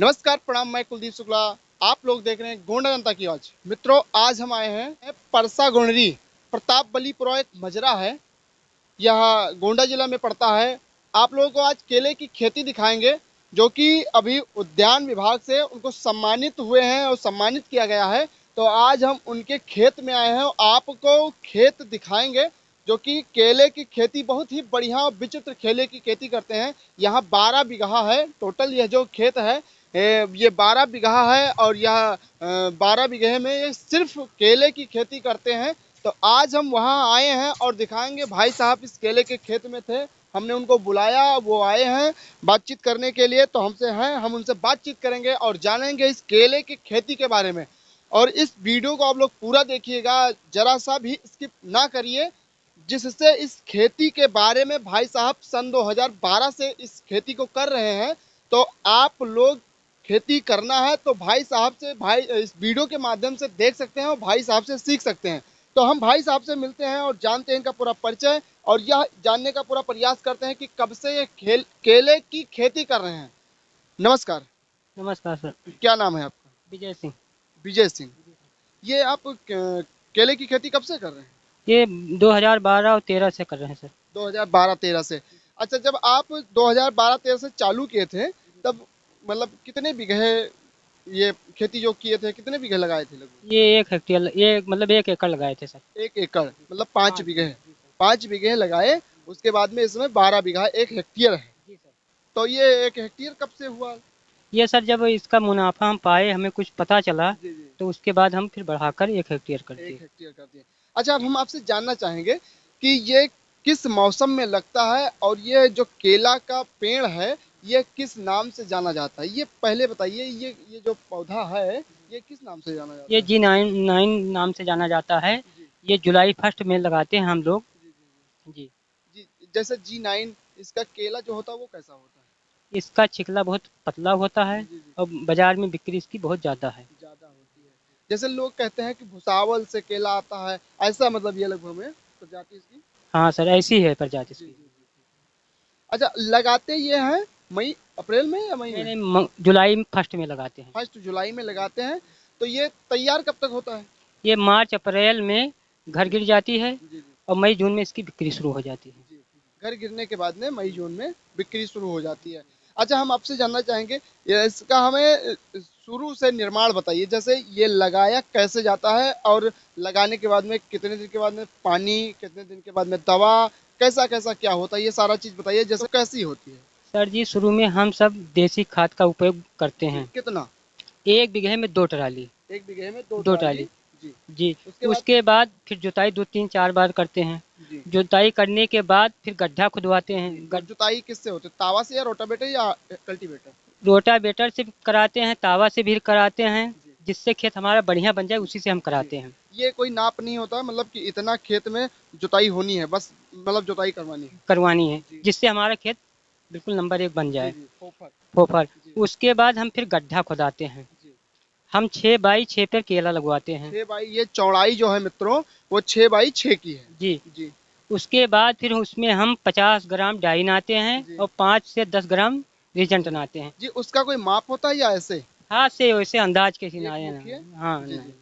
नमस्कार, प्रणाम। मैं कुलदीप शुक्ला। आप लोग देख रहे हैं गोंडा जनता की आवाज। मित्रों, आज हम आए हैं परसा गोंडरी। प्रताप बलीपुरा एक मजरा है, यह गोंडा जिला में पड़ता है। आप लोगों को आज केले की खेती दिखाएंगे, जो कि अभी उद्यान विभाग से उनको सम्मानित हुए हैं और सम्मानित किया गया है। तो आज हम उनके खेत में आए हैं और आपको खेत दिखाएंगे, जो कि केले की खेती बहुत ही बढ़िया और विचित्र केले की खेती करते हैं। यहाँ 12 बीघा है टोटल। यह जो खेत है ये 12 बीघा है और यह 12 बीघे में ये सिर्फ केले की खेती करते हैं। तो आज हम वहाँ आए हैं और दिखाएंगे। भाई साहब इस केले के खेत में थे, हमने उनको बुलाया, वो आए हैं बातचीत करने के लिए। तो हमसे हैं, हम उनसे बातचीत करेंगे और जानेंगे इस केले की खेती के बारे में। और इस वीडियो को आप लोग पूरा देखिएगा, जरा सा भी स्किप ना करिए, जिससे इस खेती के बारे में भाई साहब सन 2012 से इस खेती को कर रहे हैं। तो आप लोग खेती करना है तो भाई साहब से, भाई इस वीडियो के माध्यम से देख सकते हैं और भाई साहब से सीख सकते हैं। तो हम भाई साहब से मिलते हैं और जानते हैं इनका पूरा परिचय, और यह जानने का पूरा प्रयास करते हैं कि कब से ये केले की खेती कर रहे हैं। नमस्कार। नमस्कार सर। क्या नाम है आपका? विजय सिंह। विजय सिंह। ये आप केले की खेती कब से कर रहे हैं? ये 2012 और 13 से कर रहे हैं सर। 2012-13 से। अच्छा, जब आप 2012-13 से चालू किए थे, तब मतलब कितने बीघे ये खेती जो किए थे, कितने बीघे लगाए थे लगभग? ये 1 हेक्टेयर, ये मतलब 1 एकड़ लगाए थे सर। 1 एकड़ मतलब 5 बीघे। 5 बीघे लगाए, उसके बाद में इसमें 12 बीघा 1 हेक्टेयर है। जी सर। तो ये 1 हेक्टेयर कब से हुआ? ये सर जब इसका मुनाफा हम पाए, हमें कुछ पता चला, जी जी। तो उसके बाद हम फिर बढ़ाकर 1 हेक्टेयर कर दिए। 1 हेक्टेयर कर दिए। अच्छा, अब हम आपसे जानना चाहेंगे कि ये किस मौसम में लगता है और ये जो केला का पेड़ है ये किस नाम से जाना जाता है? ये पहले बताइए, ये जो पौधा है ये किस नाम से जाना जाता ये है? G9 नाम से जाना जाता है। जी ये जुलाई फर्स्ट में लगाते हैं हम लोग। जी जी जी। जी। जी, जैसे G9, इसका केला जो होता है वो कैसा होता है? इसका छिकला बहुत पतला होता है जी जी। और बाजार में बिक्री इसकी बहुत ज़्यादा है। ज्यादा होती है। जैसे लोग कहते हैं कि भुसावल से केला आता है, ऐसा मतलब ये लगभग में प्रजाति इसकी? हाँ सर, ऐसी है प्रजाति जी इसकी। जी जी। अच्छा, लगाते ये हैं मई अप्रैल में या मई नहीं में? नहीं, जुलाई फर्स्ट में लगाते हैं। 1 जुलाई में लगाते हैं। तो ये तैयार कब तक होता है? ये मार्च अप्रैल में घर जी गिर जाती है जी जी और मई जून में इसकी बिक्री शुरू हो जाती है। जी। घर गिरने के बाद में मई जून में बिक्री शुरू हो जाती है। अच्छा, हम आपसे जानना चाहेंगे, इसका हमें शुरू से निर्माण बताइए। जैसे ये लगाया कैसे जाता है और लगाने के बाद में कितने दिन के बाद में पानी, कितने दिन के बाद में दवा, कैसा कैसा क्या होता है, ये सारा चीज़ बताइए। जैसे कैसी होती है? सर जी, शुरू में हम सब देसी खाद का उपयोग करते जी, हैं। कितना? 1 बीघे में 2 ट्राली। 1 बीघे में दो 2 ट्राली। ट्राली जी। जी। उसके बाद? उसके बाद फिर जुताई 2 3 4 बार करते हैं। जी जुताई करने के बाद फिर गड्ढा खुदवाते हैं। जी। तो जुताई किससे होती है, तावा से या रोटावेटर या कल्टीवेटर? रोटावेटर से भी कराते हैं, तावा से भी कराते हैं। जी जिससे खेत हमारा बढ़िया बन जाए, जी उसी से हम जी। कराते हैं। ये कोई नाप नहीं होता, मतलब कि इतना खेत में जुताई होनी है, बस मतलब जुताई करवानी है? करवानी है, जी जिससे हमारा खेत बिल्कुल नंबर 1 बन जी जाए। जी। फोफर। फोफर। जी उसके बाद हम फिर गड्ढा खुदाते हैं। जी। हम 6 बाई 6 पे केला लगवाते हैं। 6 बाई, ये चौड़ाई जो है मित्रों, वो 6 बाई 6 की है। जी। जी उसके बाद फिर उसमें हम 50 ग्राम डाई नाते हैं जी और 5 से 10 ग्राम रीजेंट नाते हैं। जी। उसका कोई माप होता है या ऐसे? हाथ से वैसे अंदाज के एक सिनाए मुट्ठी है। ना। हाँ जी नहीं। जी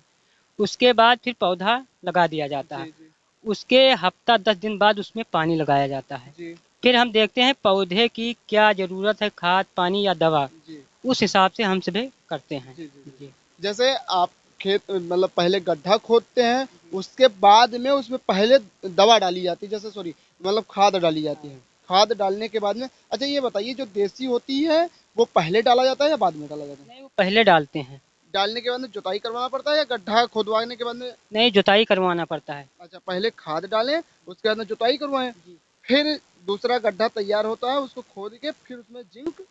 उसके बाद फिर पौधा लगा दिया जाता है। जी जी उसके हफ्ता 10 दिन बाद उसमें पानी लगाया जाता है। जी फिर हम देखते हैं पौधे की क्या ज़रूरत है, खाद पानी या दवा। जी उस हिसाब से हम सभी करते हैं। जी जी। जी। जैसे आप खेत मतलब पहले गड्ढा खोदते हैं, उसके बाद में उसमें पहले दवा डाली जाती है, जैसे सॉरी मतलब खाद डाली जाती है। खाद डालने के बाद में, अच्छा ये बताइए, जो देसी होती है वो पहले डाला जाता है या बाद में डाला जाता है? नहीं, वो पहले डालते हैं। डालने के बाद में जुताई करवाना पड़ता है या गड्ढा खोदवाने के बाद में? नहीं, जुताई करवाना पड़ता है। अच्छा, पहले खाद डालें, उसके बाद में जुताई करवाएं, जी। फिर दूसरा गड्ढा तैयार होता है, उसको खोद के फिर उसमें जिंक,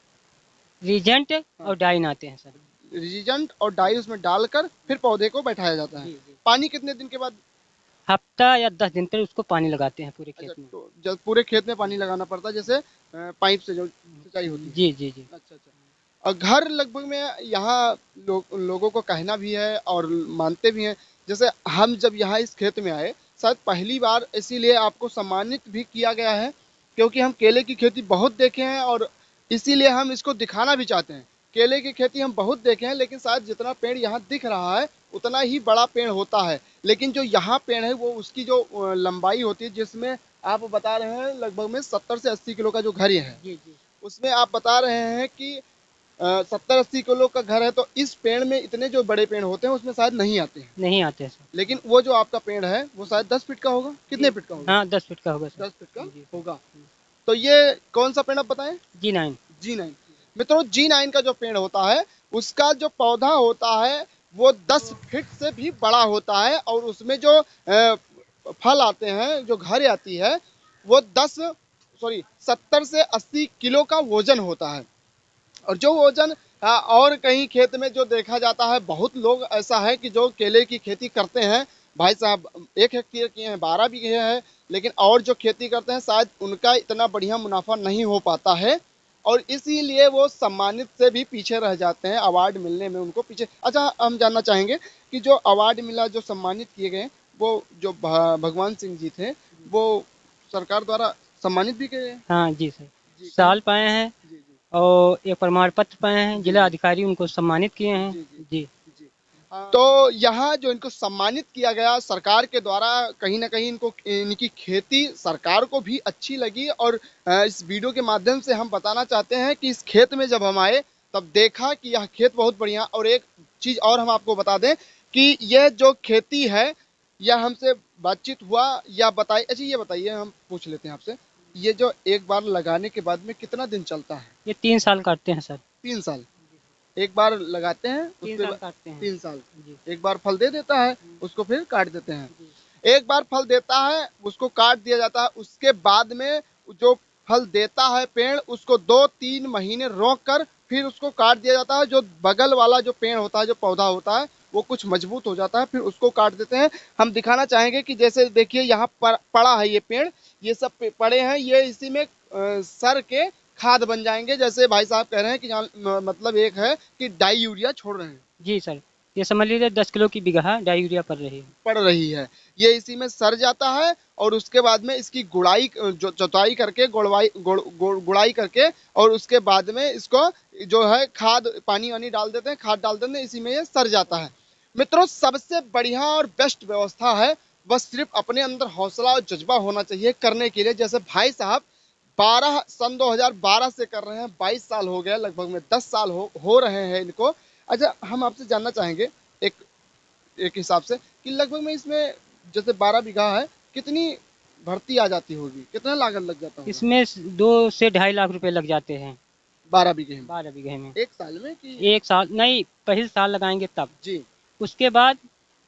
रीजेंट हाँ, और डाई नाते हैं सर। रिजीजेंट और डाई उसमें डालकर फिर पौधे को बैठाया जाता है। जी जी। पानी कितने दिन के बाद? हफ्ता या 10 दिन पर उसको पानी लगाते हैं पूरे अच्छा, खेत में। तो जब पूरे खेत में पानी लगाना पड़ता है, जैसे पाइप से जो सिंचाई होती है? जी जी जी। अच्छा अच्छा। और घर लगभग में यहाँ लोगों को कहना भी है और मानते भी हैं। जैसे हम जब यहाँ इस खेत में आए, शायद पहली बार, इसीलिए आपको सम्मानित भी किया गया है, क्योंकि हम केले की खेती बहुत देखे हैं और इसीलिए हम इसको दिखाना भी चाहते हैं केले की खेती हम बहुत देखे हैं, लेकिन शायद जितना पेड़ यहाँ दिख रहा है उतना ही बड़ा पेड़ होता है। लेकिन जो यहाँ पेड़ है वो उसकी जो लंबाई होती है, जिसमें आप बता रहे हैं लगभग में 70 से 80 किलो का जो घर है, जी जी। उसमें आप बता रहे हैं कि 70-80 किलो का घर है, तो इस पेड़ में इतने जो बड़े पेड़ होते हैं उसमें शायद नहीं आते हैं। नहीं आते सर। लेकिन वो जो आपका पेड़ है वो शायद 10 फीट का होगा, कितने फीट का होगा? हाँ 10 फीट का होगा सर। 10 फीट का जी होगा। तो ये कौन सा पेड़ आप बताएं? G9। G9। मित्रों, G9 का जो पेड़ होता है उसका जो पौधा होता है वो 10 फीट से भी बड़ा होता है, और उसमें जो फल आते हैं, जो घर आती है, वो 70 से 80 किलो का वजन होता है। और जो वजन और कहीं खेत में जो देखा जाता है, बहुत लोग ऐसा है कि जो केले की खेती करते हैं, भाई साहब 1 हेक्टेयर किए हैं, 12 बीघे हैं, लेकिन और जो खेती करते हैं शायद उनका इतना बढ़िया मुनाफा नहीं हो पाता है, और इसीलिए वो सम्मानित से भी पीछे रह जाते हैं, अवार्ड मिलने में उनको पीछे। अच्छा, हम जानना चाहेंगे कि जो अवार्ड मिला, जो सम्मानित किए गए, वो जो भगवान सिंह जी थे, वो सरकार द्वारा सम्मानित भी किए गए? हाँ जी सर। जी, साल पाए हैं जी जी और एक प्रमाण पत्र पाए हैं, जी जिला जी अधिकारी उनको सम्मानित किए हैं। जी जी जी। जी। तो यहाँ जो इनको सम्मानित किया गया सरकार के द्वारा, कहीं ना कहीं इनको इनकी खेती सरकार को भी अच्छी लगी, और इस वीडियो के माध्यम से हम बताना चाहते हैं कि इस खेत में जब हम आए तब देखा कि यह खेत बहुत बढ़िया। और एक चीज़ और हम आपको बता दें कि यह जो खेती है, यह हमसे बातचीत हुआ या बताइए। अच्छा, ये बताइए, हम पूछ लेते हैं आपसे, ये जो एक बार लगाने के बाद में कितना दिन चलता है? ये 3 साल काटते हैं सर। 3 साल एक बार लगाते हैं, उस 3 पे साल काटते हैं। 3 साल जी एक बार फल दे देता है, उसको फिर काट देते हैं। जी। एक बार फल देता है, उसको काट दिया जाता है, उसके बाद में जो फल देता है पेड़, उसको 2-3 महीने रोक कर फिर उसको काट दिया जाता है। जो बगल वाला जो पेड़ होता है, जो पौधा होता है, वो कुछ मजबूत हो जाता है, फिर उसको काट देते हैं। हम दिखाना चाहेंगे कि जैसे देखिए यहाँ पर पड़ा है ये पेड़, ये सब पड़े हैं, ये इसी में सर के खाद बन जाएंगे। जैसे भाई साहब कह रहे हैं कि मतलब एक है कि डाई यूरिया छोड़ रहे हैं, जी सर। ये समझ लीजिए 10 किलो की बीघा डाई यूरिया पड़ रही है। पड़ रही है। ये इसी में सर जाता है, और उसके बाद में इसकी गुड़ाई, जोताई करके, गुड़ाई करके, और उसके बाद में इसको जो है खाद पानी वानी डाल देते हैं, खाद डाल देते हैं, इसी में ये सर जाता है। मित्रों, सबसे बढ़िया और बेस्ट व्यवस्था है, बस सिर्फ अपने अंदर हौसला और जज्बा होना चाहिए करने के लिए। जैसे भाई साहब 2012 से कर रहे हैं, 22 साल हो गया, लगभग में 10 साल हो रहे हैं इनको। अच्छा, हम आपसे जानना चाहेंगे एक एक हिसाब से कि लगभग में इसमें जैसे 12 बीघा है, कितनी भर्ती आ जाती होगी, कितना लागत लग जाता होगा इसमें 2 से 2.5 लाख रुपए लग जाते हैं 12 बीघे में 12 बीघे में। एक साल में? कि 1 साल नहीं, पहले साल लगाएंगे तब। जी, उसके बाद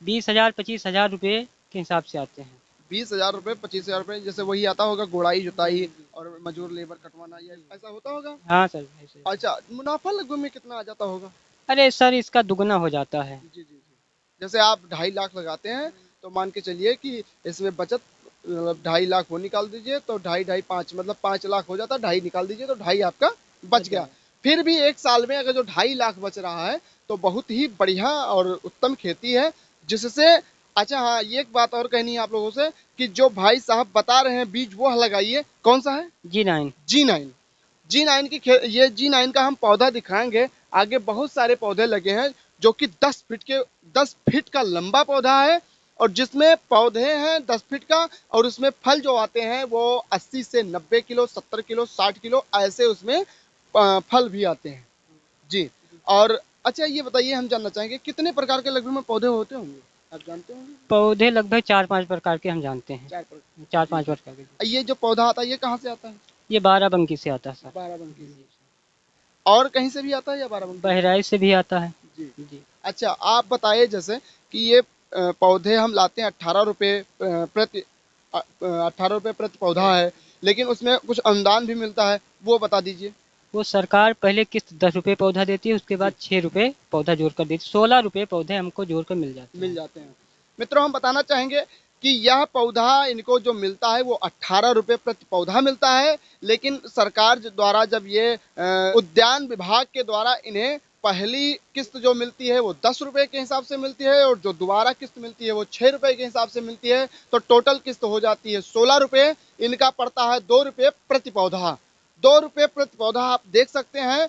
20,000 25,000 रुपए के हिसाब से आते हैं। 20,000 रुपये 25,000 रुपये, जैसे वही आता होगा गुड़ाई जुताई और मजदूर लेबर कटवाना, ये ऐसा होता होगा? हाँ सर ऐसे। अच्छा, मुनाफा लगभग में कितना आ जाता होगा? अरे सर इसका दुगना हो जाता है। जी जी जी। जैसे आप 2.5 लाख लगाते हैं, तो मान के चलिए कि इसमें बचत, मतलब 2.5 लाख वो निकाल दीजिए तो 2.5 5 मतलब 5 लाख हो जाता है, 2.5 निकाल दीजिए तो 2.5 आपका बच गया। फिर भी एक साल में अगर जो 2.5 लाख बच रहा है, तो बहुत ही बढ़िया और उत्तम खेती है, जिससे। अच्छा हाँ, ये एक बात और कहनी है आप लोगों से कि जो भाई साहब बता रहे हैं बीज, वो लगाइए। कौन सा है? G9। G9। G9 ये G9 का हम पौधा दिखाएंगे। आगे बहुत सारे पौधे लगे हैं जो कि 10 फीट का लंबा पौधा है, और जिसमें पौधे हैं 10 फीट का, और उसमें फल जो आते हैं वो 80 से 90 किलो, 70 किलो, 60 किलो, ऐसे उसमें फल भी आते हैं जी। और अच्छा, ये बताइए, हम जानना चाहेंगे कितने प्रकार के लगभग में पौधे होते होंगे, आप जानते होंगे? पौधे लगभग 4-5 प्रकार के हम जानते हैं। 4 प्रकार। चार जी। पांच प्रकार के। ये जो पौधा आता है, ये कहाँ से आता है? ये बाराबंकी से आता है सर। बाराबंकी से। और कहीं से भी आता है या बाराबंकी? बहराइच से भी आता है। जी। जी। अच्छा, आप बताइए जैसे कि ये पौधे हम लाते हैं 18 रुपये प्रति 18 रुपये प्रति पौधा है, लेकिन उसमें कुछ अनुदान भी मिलता है, वो बता दीजिए। वो सरकार पहले किस्त 10 रुपए पौधा देती है, उसके बाद जी, 6 रुपए पौधा जोड़ कर देती है। 16 रुपए पौधे हमको जोड़ कर मिल जाते मिल हैं। जाते हैं। मित्रों, हम बताना चाहेंगे कि यह पौधा इनको जो मिलता है वो 18 रुपये प्रति पौधा मिलता है, लेकिन सरकार द्वारा जब ये उद्यान विभाग के द्वारा इन्हें पहली किस्त जो मिलती है वो 10 रुपये के हिसाब से मिलती है, और जो दोबारा किस्त मिलती है वो 6 रुपये के हिसाब से मिलती है, तो टोटल किस्त हो जाती है 16 रुपये। इनका पड़ता है 2 रुपये प्रति पौधा। 2 रुपये प्रति पौधा आप देख सकते हैं।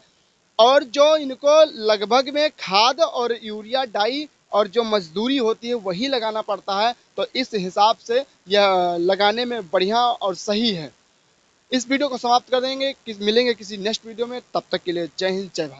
और जो इनको लगभग में खाद और यूरिया डाई और जो मजदूरी होती है वही लगाना पड़ता है। तो इस हिसाब से यह लगाने में बढ़िया और सही है। इस वीडियो को समाप्त कर देंगे, मिलेंगे किसी नेक्स्ट वीडियो में। तब तक के लिए जय हिंद, जय भारत।